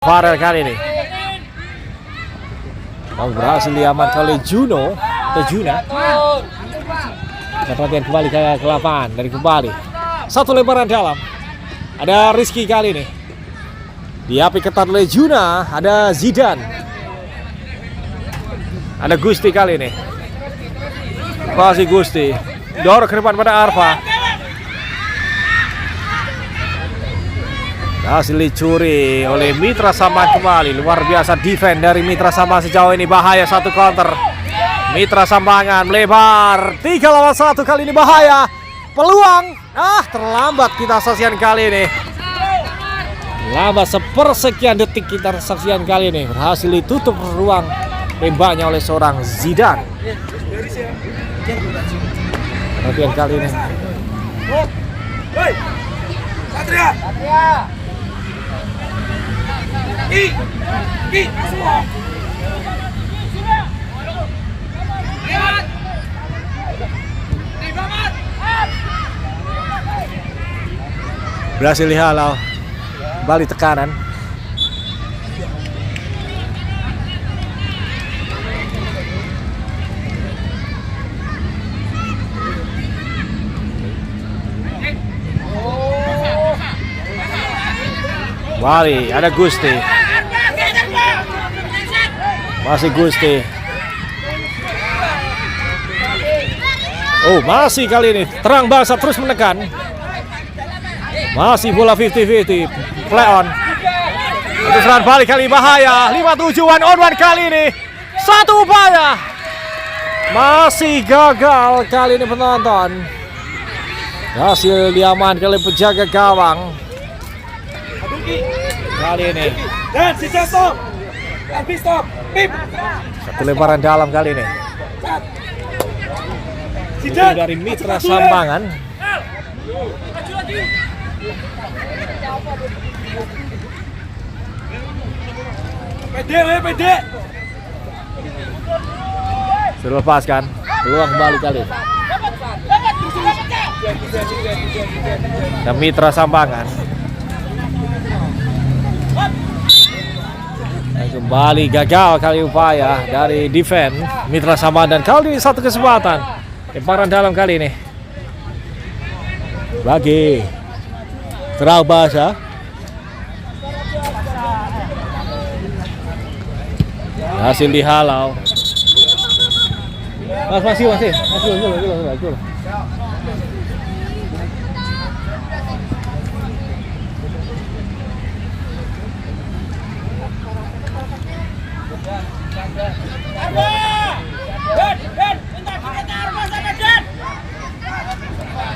Farel kali ini berhasil diamankan oleh Juno atau Juna. Perhatian kembali ke lapangan dari kembali satu lebaran dalam. Ada Rizky kali ini diapi ketat oleh Juna. Ada Zidan, ada Gusti kali ini. Masih Gusti dorong ke depan pada Arfa. Hasil dicuri oleh Mitra Sama kembali. Luar biasa defense dari Mitra Sama sejauh ini. Bahaya satu counter. Mitra Sambangan melebar 3 lawan 1 kali ini bahaya. Peluang. Terlambat kita saksian kali ini. Lambat sepersekian detik kita saksian kali ini. Berhasil ditutup ruang tembaknya oleh seorang Zidan. Perhatian kali ini. Satria. Berhasil dihalau. Balik tekanan. Wali, ada Gusti. Masih Gusti. Masih kali ini Terang Bahasa terus menekan. Masih bola 50-50. Play on. Itu serangan balik kali bahaya. 57 1 on 1 kali ini. Satu upaya. Masih gagal kali ini penonton. Hasil diamankan oleh penjaga gawang. Kali ini Dan si stop. Habis stop. Pip. satu lebaran dalam kali ini. Itu dari Mitra Sambangan. Pede. Sudah lepaskan. Peluang kembali kali. Dan Mitra Sambangan. Dan kembali gagal kali upaya dari defense Mitra Sambangan. Dan kali ini satu kesempatan. Lemparan dalam kali ini. Bagi Terang Bahasa. Hasil dihalau. Masih.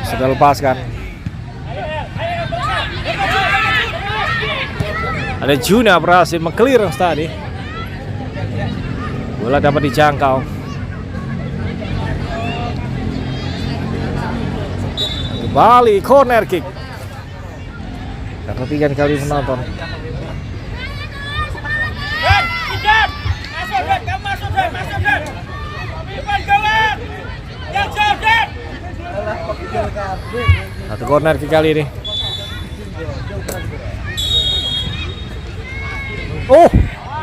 Sudah lepaskan. Ada Juna berhasil meng-clearance tadi. Bola dapat dijangkau. Kembali corner kick. Perhatikan kali menonton. Satu corner kick kali ini.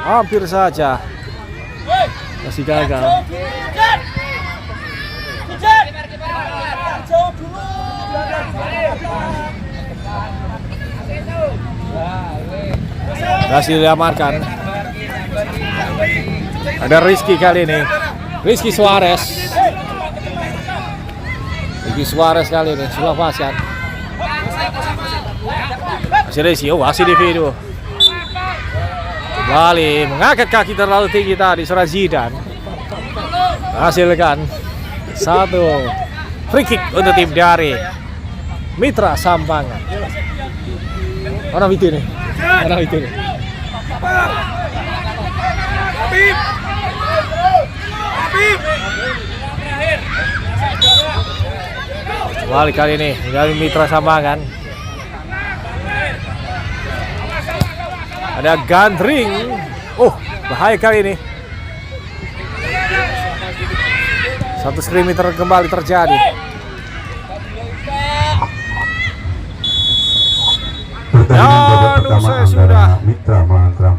Hampir saja. Masih gagal. Masih diamankan. Ada Rizky kali ini. Rizky Suarez kali ini. Sudah paskan. Masih Rizky. Masih di video. Kembali mengangkat kaki terlalu tinggi tadi seorang Zidan. Hasilkan satu free kick untuk tim dari Mitra Sambangan. Mana itu nih? Kembali kali ini dari Mitra Sambangan. Ada Gandring. Bahaya kali ini. Satu skrimmage kembali terjadi. Dan Selesai sudah. Mitra Mangrang